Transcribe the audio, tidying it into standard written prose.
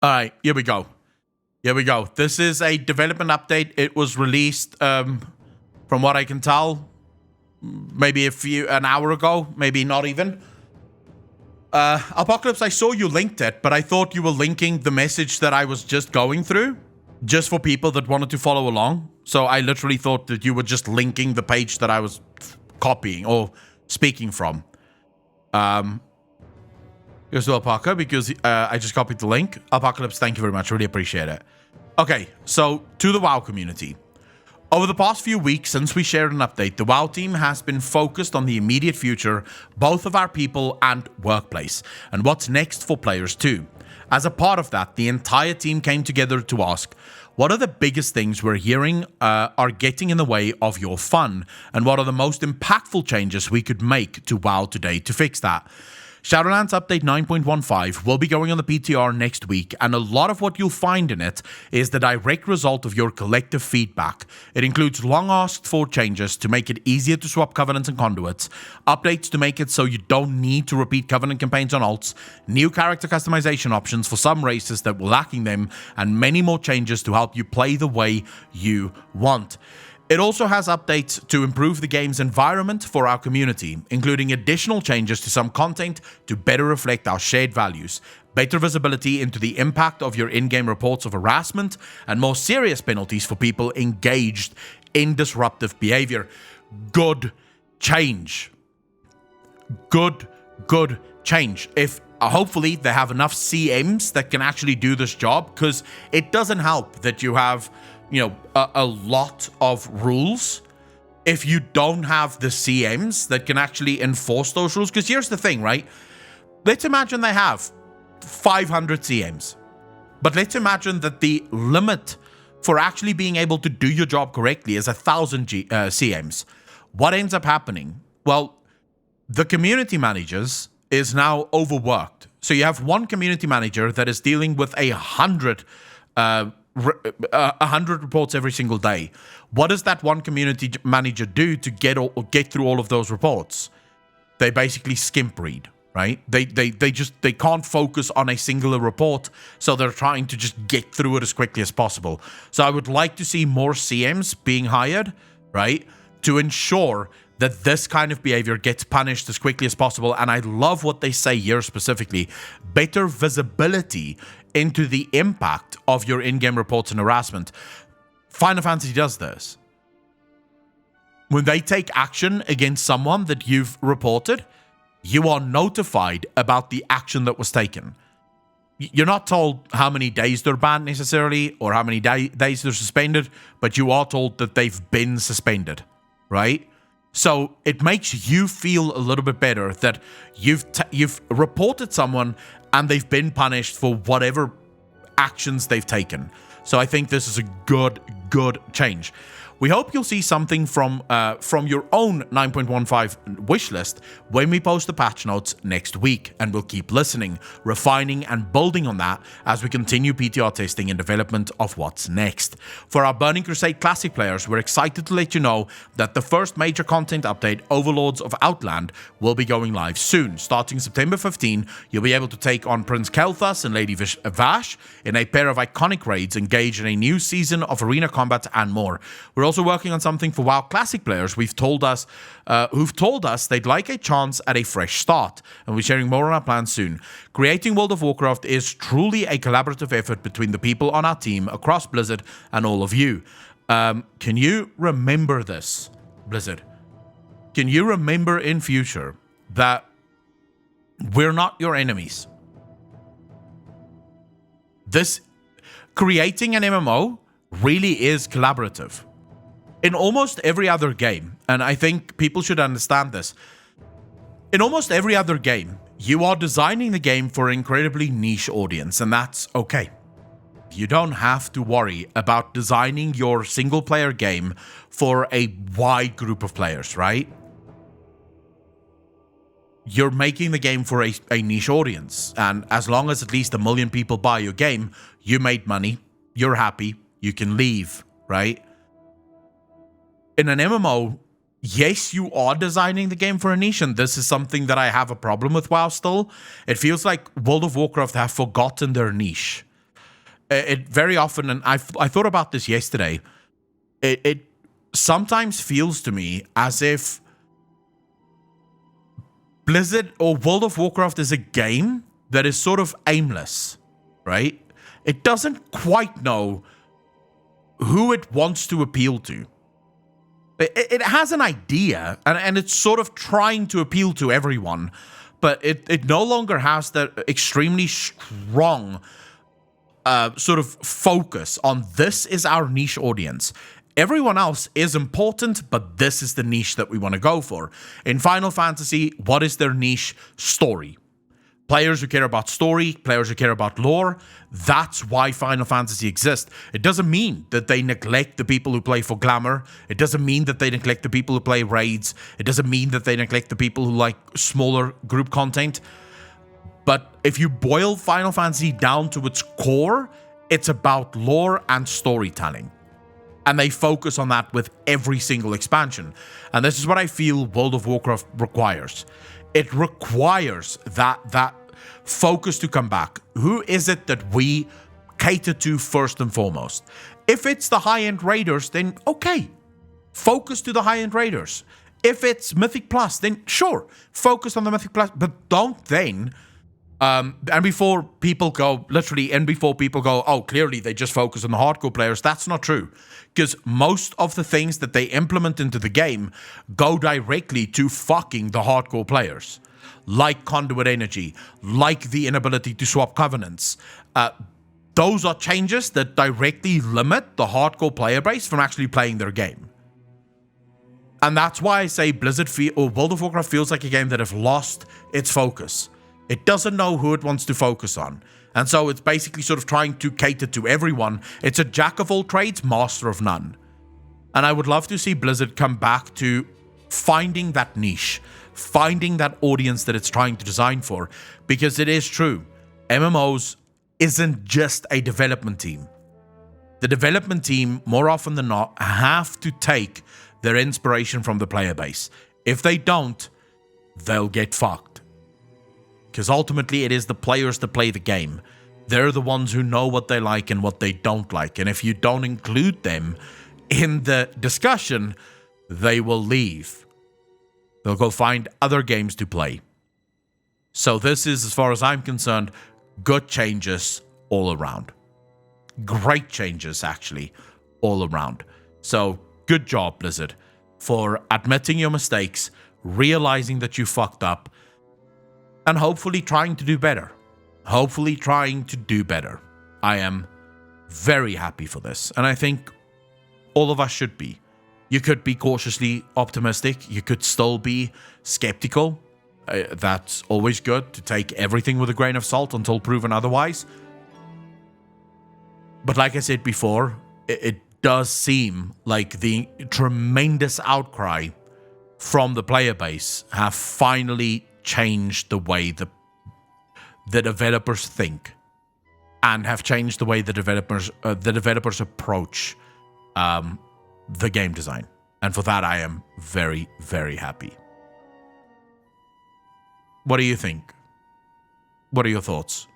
All right, here we go. Here we go. This is a development update. It was released, from what I can tell, maybe an hour ago, maybe not even. Apocalypse, I saw you linked it, but I thought you were linking the message that I was just going through, just for people that wanted to follow along. So I literally thought that you were just linking the page that I was copying or speaking from. Here's to Alpaca, because I just copied the link. Apocalypse, thank you very much. Really appreciate it. Okay, so to the WoW community. Over the past few weeks since we shared an update, the WoW team has been focused on the immediate future, both of our people and workplace, and what's next for players too. As a part of that, the entire team came together to ask, what are the biggest things we're hearing are getting in the way of your fun, and what are the most impactful changes we could make to WoW today to fix that? Shadowlands Update 9.15 will be going on the PTR next week, and a lot of what you'll find in it is the direct result of your collective feedback. It includes long asked for changes to make it easier to swap Covenants and Conduits, updates to make it so you don't need to repeat Covenant campaigns on alts, new character customization options for some races that were lacking them, and many more changes to help you play the way you want. It also has updates to improve the game's environment for our community, including additional changes to some content to better reflect our shared values, better visibility into the impact of your in-game reports of harassment, and more serious penalties for people engaged in disruptive behavior. Good change. Good change. If hopefully they have enough CMs that can actually do this job, because it doesn't help that you have a lot of rules if you don't have the CMs that can actually enforce those rules. Because here's the thing, right? Let's imagine they have 500 CMs. But let's imagine that the limit for actually being able to do your job correctly is 1,000 CMs. What ends up happening? Well, the community managers is now overworked. So you have one community manager that is dealing with 100 reports every single day. What does that one community manager do to get through all of those reports? They basically skimp read, right? They can't focus on a singular report, so they're trying to just get through it as quickly as possible. So I would like to see more CMs being hired, right, to ensure that this kind of behavior gets punished as quickly as possible. And I love what they say here specifically. Better visibility into the impact of your in-game reports and harassment. Final Fantasy does this. When they take action against someone that you've reported, you are notified about the action that was taken. You're not told how many days they're banned necessarily, or how many days they're suspended, but you are told that they've been suspended, right? So it makes you feel a little bit better that you've reported someone and they've been punished for whatever actions they've taken. So I think this is a good change. We hope you'll see something from your own 9.15 wish list when we post the patch notes next week, and we'll keep listening, refining, and building on that as we continue PTR testing and development of what's next. For our Burning Crusade Classic players, we're excited to let you know that the first major content update, Overlords of Outland, will be going live soon. Starting September 15, you'll be able to take on Prince Kel'Thas and Lady Vash in a pair of iconic raids, engage in a new season of arena combat, and more. We're also working on something for WoW Classic players who've told us they'd like a chance at a fresh start, and we're sharing more on our plans soon. Creating World of Warcraft is truly a collaborative effort between the people on our team across Blizzard and all of you. Can you remember this, Blizzard? Can you remember in future that we're not your enemies? This creating an MMO really is collaborative. In almost every other game, and I think people should understand this, in almost every other game, you are designing the game for an incredibly niche audience, and that's okay. You don't have to worry about designing your single-player game for a wide group of players, right? You're making the game for a niche audience, and as long as at least 1 million people buy your game, you made money, you're happy, you can leave, right? In an MMO, yes, you are designing the game for a niche, and this is something that I have a problem with WoW still. It feels like World of Warcraft have forgotten their niche. It very often, and I thought about this yesterday, it sometimes feels to me as if Blizzard or World of Warcraft is a game that is sort of aimless, right? It doesn't quite know who it wants to appeal to. It has an idea, and it's sort of trying to appeal to everyone, but it no longer has that extremely strong sort of focus on this is our niche audience. Everyone else is important, but this is the niche that we want to go for. In Final Fantasy, what is their niche? Story. Players who care about story, players who care about lore, that's why Final Fantasy exists. It doesn't mean that they neglect the people who play for glamour. It doesn't mean that they neglect the people who play raids. It doesn't mean that they neglect the people who like smaller group content. But if you boil Final Fantasy down to its core, it's about lore and storytelling. And they focus on that with every single expansion. And this is what I feel World of Warcraft requires. It requires that focus to come back. Who is it that we cater to first and foremost? If it's the high-end raiders, then okay, focus to the high-end raiders. If it's Mythic Plus, then sure, focus on the Mythic Plus, but don't then, and before people go, oh, clearly they just focus on the hardcore players, that's not true. Because most of the things that they implement into the game go directly to fucking the hardcore players. Like conduit energy, like the inability to swap covenants. Those are changes that directly limit the hardcore player base from actually playing their game. And that's why I say World of Warcraft feels like a game that has lost its focus. It doesn't know who it wants to focus on. And so it's basically sort of trying to cater to everyone. It's a jack of all trades, master of none. And I would love to see Blizzard come back to finding that niche, finding that audience that it's trying to design for. Because it is true, MMOs isn't just a development team. The development team, more often than not, have to take their inspiration from the player base. If they don't, they'll get fucked. Because ultimately, it is the players that play the game. They're the ones who know what they like and what they don't like. And if you don't include them in the discussion, they will leave. They'll go find other games to play. So this is, as far as I'm concerned, good changes all around. Great changes, actually, all around. So good job, Blizzard, for admitting your mistakes, realizing that you fucked up, and hopefully trying to do better. I am very happy for this. And I think all of us should be. You could be cautiously optimistic. You could still be skeptical. That's always good, to take everything with a grain of salt until proven otherwise. But like I said before, it does seem like the tremendous outcry from the player base have finally changed the way the developers think, and have changed the way the developers approach the game design. And for that, I am very, very happy. What do you think? What are your thoughts?